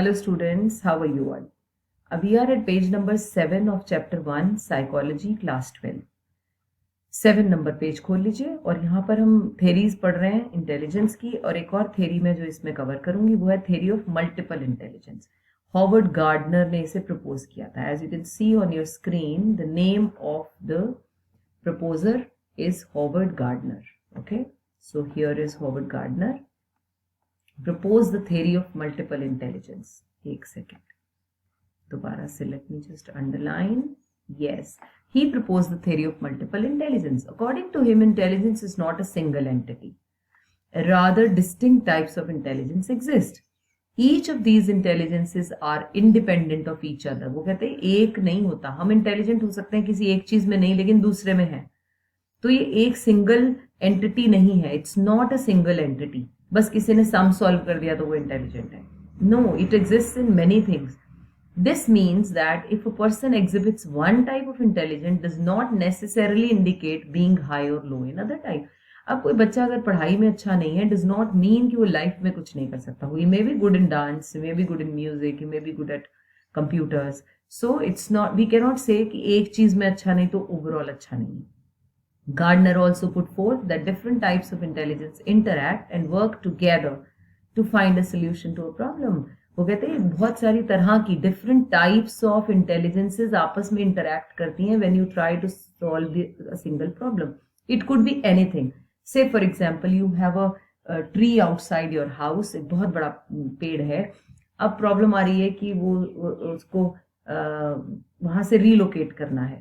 Hello students, how are you all? We are at page number 7 of chapter 1 Psychology class 12. 7 number page खोल लीजिए और यहाँ पर हम थेरीज पढ़ रहे हैं इंटेलिजेंस की और एक और थेरी में जो इसमें कवर करूंगी वो है theory of multiple intelligence. Howard Gardner ने इसे प्रपोज किया था. As you can see on your screen the name of the proposer is Howard Gardner. Okay, so here is Howard Gardner propose the theory of multiple intelligence. एक second दोबारा से let me just underline. Yes, he proposed the theory of multiple intelligence. According to him, intelligence is not a single entity. Rather, distinct types of intelligence exist. Each of these intelligences are independent of each other. वो कहते हैं एक नहीं होता. हम intelligent हो सकते हैं किसी एक चीज में नहीं लेकिन दूसरे में है. तो ये एक सिंगल एंटिटी नहीं है. It's not a single entity. बस किसी ने सम सॉल्व कर दिया तो वो इंटेलिजेंट है. No, it exists in many things. This means that if a person exhibits one type of intelligence does not necessarily indicate being high or low in other type. अब कोई बच्चा अगर पढ़ाई में अच्छा नहीं है डज नॉट मीन कि वो लाइफ में कुछ नहीं कर सकता. He may be good in dance, may be good in music, he may be good at computers. So it's not, we can not say कि एक चीज में अच्छा नहीं तो ओवरऑल अच्छा नहीं. Gardner also put forth that different types of intelligence interact and work together to find a solution to a problem. वो कहते हैं बहुत सारी तरह की different types of intelligences आपस में interact करती हैं when you try to solve a single problem. It could be anything. Say for example you have a tree outside your house. एक बहुत बड़ा पेड़ है. अब प्रॉब्लम आ रही है कि वो उसको वहां से रिलोकेट करना है.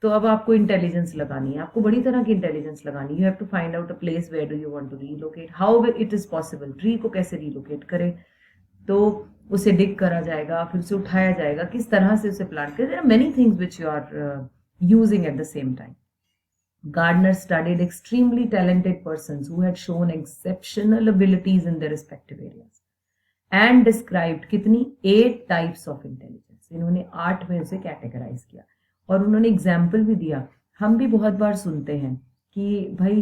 तो अब आपको इंटेलिजेंस लगानी है. आपको बड़ी तरह की इंटेलिजेंस लगानी है. You have to find out a place where do you want to relocate, how it is possible. Tree को कैसे रीलोकेट करें, तो उसे डिग करा जाएगा, फिर उसे उठाया जाएगा, किस तरह से उसे प्लांट करें. There are many things which you are using at the same time. Gardner studied extremely talented persons who had shown exceptional abilities in their respective areas and described कितनी 8 types of intelligence. इन्होंने 8 में उसे categorise किया और उन्होंने example भी दिया. हम भी बहुत बार सुनते हैं कि भाई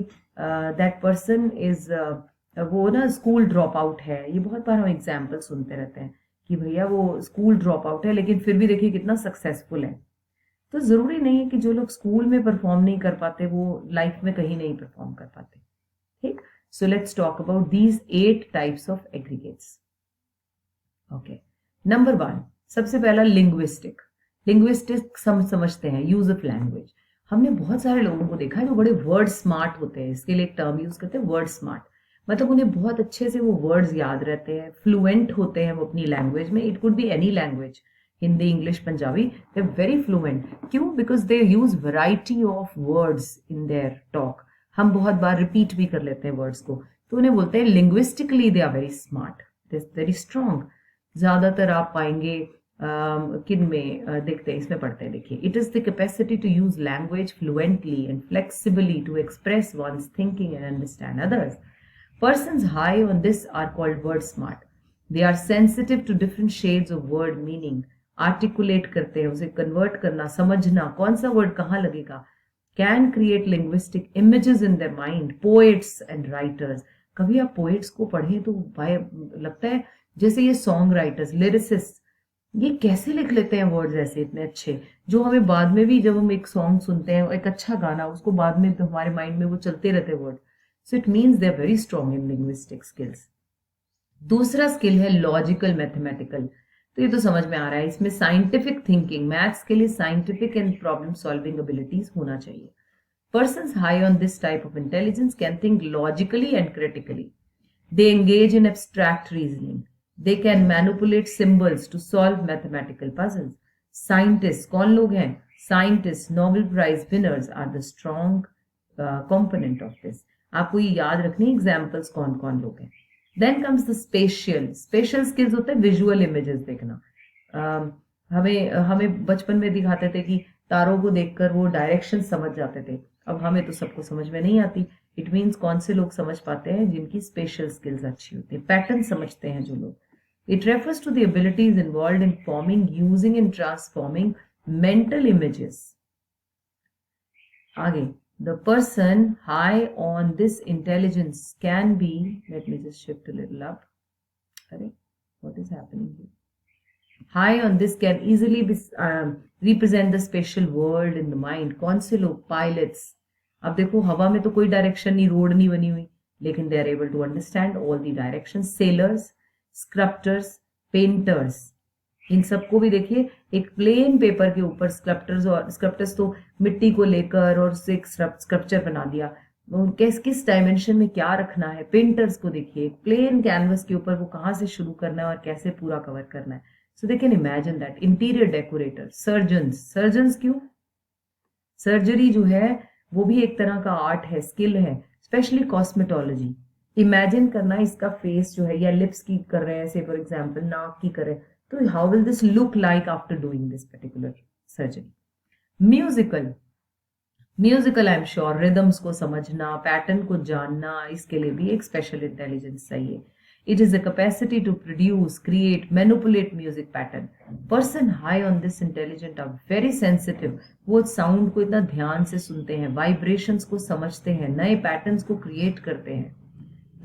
दैट पर्सन इज वो ना स्कूल ड्रॉप आउट है. ये बहुत बार हम एग्जाम्पल सुनते रहते हैं कि भैया वो स्कूल ड्रॉप आउट है लेकिन फिर भी देखिए कितना सक्सेसफुल है. तो जरूरी नहीं है कि जो लोग स्कूल में परफॉर्म नहीं कर पाते वो लाइफ में कहीं नहीं परफॉर्म कर पाते. ठीक, so let's talk about these 8 types of aggregates. Okay, number 1 सबसे पहला लिंग्विस्टिक. लिंग्विस्टिक समझते हैं, यूज ऑफ लैंग्वेज. हमने बहुत सारे लोगों को देखा है जो बड़े वर्ड स्मार्ट होते हैं. इसके लिए एक टर्म यूज करते हैं वर्ड स्मार्ट. मतलब उन्हें बहुत अच्छे से वो वर्ड्स याद रहते हैं, फ्लुएंट होते हैं वो अपनी लैंग्वेज में. It could be any language, Hindi, English, Punjabi. They are very fluent. क्यों? Because they use variety of words in their talk. हम बहुत बार रिपीट भी कर लेते हैं वर्ड्स को, तो उन्हें बोलते हैं linguistically they are very smart, they are very strong. ज्यादातर आप पाएंगे किन में देखते हैं, इसमें पढ़ते हैं. देखिए, it is the capacity to use language fluently and flexibly to express one's thinking and understand others. Persons high on this are called word smart. They are sensitive to different shades of word meaning. Articulate करते हैं, उसे convert करना, समझना कौन सा word कहाँ लगेगा. Can create linguistic images in their mind. Poets and writers. कभी आप poets को पढ़ें तो भाई लगता है जैसे ये song writers, lyricists, ये कैसे लिख लेते हैं वर्ड्स ऐसे इतने अच्छे, जो हमें बाद में भी जब हम एक सॉन्ग सुनते हैं, एक अच्छा गाना, उसको बाद में तो हमारे माइंड में वो चलते रहते हैं word. So it means they are very strong in linguistic skills. दूसरा स्किल है लॉजिकल मैथमेटिकल. तो ये तो समझ में आ रहा है, इसमें साइंटिफिक थिंकिंग, मैथ्स के लिए scientific and problem solving abilities होना चाहिए. Persons high on this type of intelligence can think logically and critically. They engage in abstract reasoning. They can manipulate symbols to solve mathematical puzzles. Scientists, कौन लोग हैं? Scientists, Nobel Prize winners are the strong component of this. आपको ये याद रखनी examples कौन कौन लोग हैं. Then comes the spatial. Spatial skills होते हैं विजुअल इमेजेस देखना. हमें बचपन में दिखाते थे कि तारों को देखकर वो डायरेक्शन समझ जाते थे. अब हमें तो सबको समझ में नहीं आती. इट मीन्स कौन से लोग समझ पाते हैं, जिनकी स्पेशल स्किल्स अच्छी होती है, पैटर्न समझते हैं जो लोग. It refers to the abilities involved in forming, using and transforming mental images. आगे, the person high on this intelligence can be, let me just shift a little up. What is happening here? high on this can easily be represent the spatial world in the mind. कौन से लोग? pilots. अब देखो हवा में तो कोई direction नहीं, रोड नहीं बनी हुई, लेकिन they are able to understand all the direction. Sellers, sculptors, painters, इन सबको भी देखिए एक प्लेन पेपर के ऊपर स्क्रप्टर्स तो मिट्टी को लेकर और उससे एक स्क्रप्चर बना दिया, किस डायमेंशन में क्या रखना है. पेंटर्स को देखिए एक प्लेन कैनवस के ऊपर वो कहाँ से शुरू करना है और कैसे पूरा कवर करना है. So they can imagine that. Interior decorator, surgeons क्यों? सर्जरी जो है वो भी एक तरह का आर्ट है, स्किल है, स्पेशली कॉस्मेटोलॉजी. इमेजिन करना इसका फेस जो है, या लिप्स की कर रहे हैं से फॉर एग्जाम्पल, नाक की कर रहे हैं, तो how will this look like after doing this particular surgery. Musical I am sure rhythms को समझना, पैटर्न को जानना, इसके लिए भी एक स्पेशल इंटेलिजेंस चाहिए. It is a capacity to produce, create, manipulate music pattern. Person high on this intelligent are very sensitive. वो साउंड को इतना ध्यान से सुनते हैं, वाइब्रेशंस को समझते हैं, नए पैटर्न्स को क्रिएट करते हैं.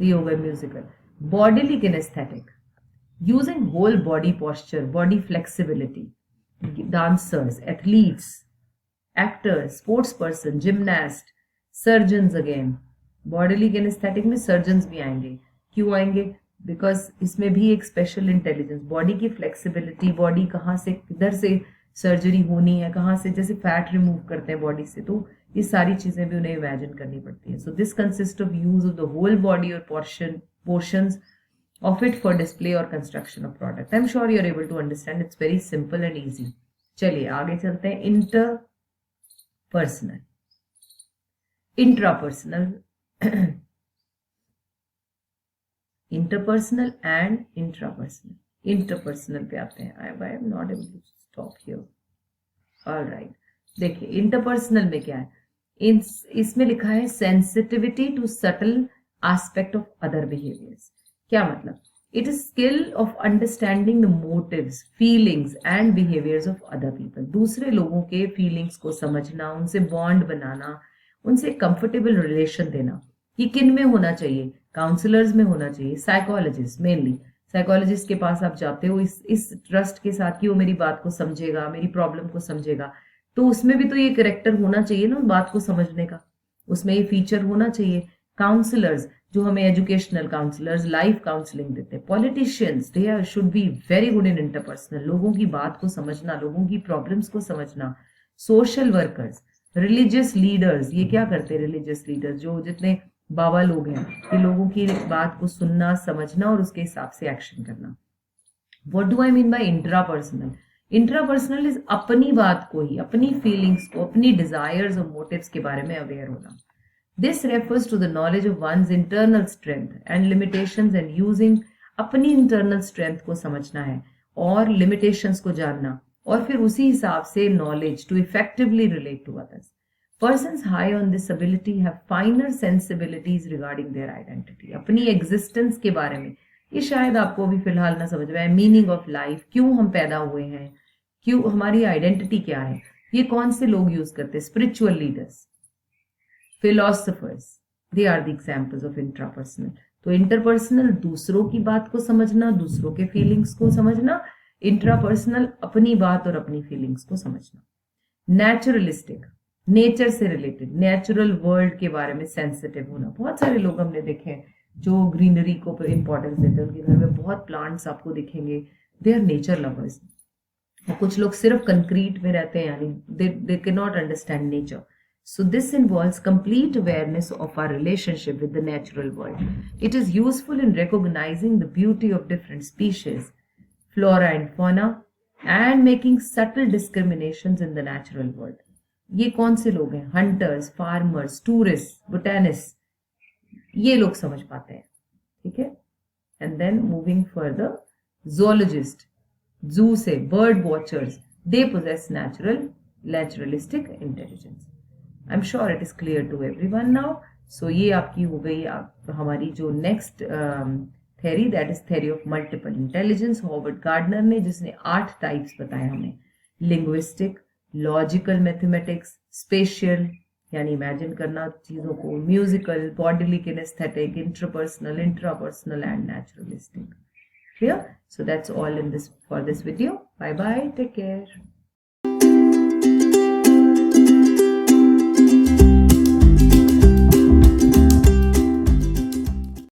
ये हो गए musical. Bodily kinesthetic, using whole body posture, body flexibility. Dancers, athletes, actors, sports person, gymnast, surgeons. Again bodily kinesthetic में सर्जन्स भी आएंगे. क्यों आएंगे? बिकॉज इसमें भी एक स्पेशल इंटेलिजेंस, बॉडी की फ्लेक्सिबिलिटी, बॉडी कहाँ से किधर से सर्जरी होनी है, कहाँ से, जैसे फैट रिमूव करते हैं बॉडी से, तो ये सारी चीजें भी उन्हें इमेजिन करनी पड़ती है. So this consist of use of the whole body और portions of it for display or construction of product. I'm sure you're able to understand. It's very simple and easy. चलिए आगे चलते हैं. Interpersonal, intrapersonal, interpersonal and intrapersonal. Interpersonal पे आते हैं. I am not able to stop here. All right. देखिए interpersonal में क्या है, इसमें लिखा है sensitivity to subtle aspect of other behaviours. क्या मतलब? It is skill of understanding the motives, feelings and behaviours of other people. दूसरे लोगों के फीलिंग्स को समझना, उनसे बॉन्ड बनाना, उनसे कंफर्टेबल रिलेशन देना. ये किन में होना चाहिए? काउंसलर्स में होना चाहिए, साइकोलॉजिस्ट मेनली. साइकोलॉजिस्ट के पास आप जाते हो इस ट्रस्ट के साथ कि वो मेरी बात को समझेगा, मेरी प्रॉब्लम को समझेगा. तो उसमें भी तो ये कैरेक्टर होना चाहिए ना, बात को समझने का, उसमें ये फीचर होना चाहिए. काउंसलर्स जो हमें एजुकेशनल काउंसलर्स लाइफ काउंसलिंग देते हैं. Politicians they should be very good in interpersonal, लोगों की बात को समझना, लोगों की प्रॉब्लम्स को समझना. सोशल वर्कर्स, रिलीजियस लीडर्स, ये क्या करते हैं? रिलीजियस लीडर्स जो जितने बाबा लोग हैं, ये लोगों की बात को सुनना, समझना और उसके हिसाब से एक्शन करना. What do I mean by intrapersonal? Intrapersonal is अपनी बात को ही, अपनी फीलिंग्स को, अपनी डिजायर्स और मोटिव्स के बारे में अवेयर होना. This refers to the knowledge of one's internal strength and limitations and using अपनी internal strength को समझना है और limitations को जानना और फिर उसी हिसाब से knowledge to effectively relate to others. Persons high on this ability have finer sensibilities regarding their identity. अपनी existence के बारे में, ये शायद आपको अभी फिलहाल ना समझ में आए. मीनिंग ऑफ लाइफ, क्यों हम पैदा हुए हैं, क्यों हमारी आइडेंटिटी क्या है, ये कौन से लोग यूज करते हैं? Spiritual leaders, philosophers, they are the examples of intrapersonal. तो इंटरपर्सनल दूसरों की बात को समझना, दूसरों के फीलिंग्स को समझना. इंट्रापर्सनल अपनी बात और अपनी फीलिंग्स को समझना. नेचुरलिस्टिक, नेचर से रिलेटेड, नेचुरल वर्ल्ड के बारे में सेंसिटिव होना. बहुत सारे लोग हमने देखे हैं जो ग्रीनरी को इंपॉर्टेंस देते हैं, उनके घर में बहुत प्लांट्स आपको दिखेंगे. They are nature lovers. कुछ लोग सिर्फ कंक्रीट में रहते हैं, यानी they can not understand nature. So this involves complete awareness of our relationship with the natural world. It is useful in recognizing the beauty of different species, flora and fauna, and making subtle discriminations in the natural world. ये कौन से लोग हैं? Hunters, farmers, tourists, botanists. ये लोग समझ पाते हैं. ठीक है? And then moving further, zoologist, zoo से bird watchers, they possess naturalistic intelligence. I'm sure it is clear to everyone now. So ये आपकी हो गई हमारी जो next theory, that is theory of multiple intelligence. Howard Gardner ने, जिसने 8 types बताए हमें. लिंग्विस्टिक, लॉजिकल मैथमेटिक्स, स्पेशियल यानी इमेजिन करना चीजों को, musical, bodily kinesthetic, interpersonal, intrapersonal and naturalistic. Clear? So that's all in this for this video. Bye bye. Take care.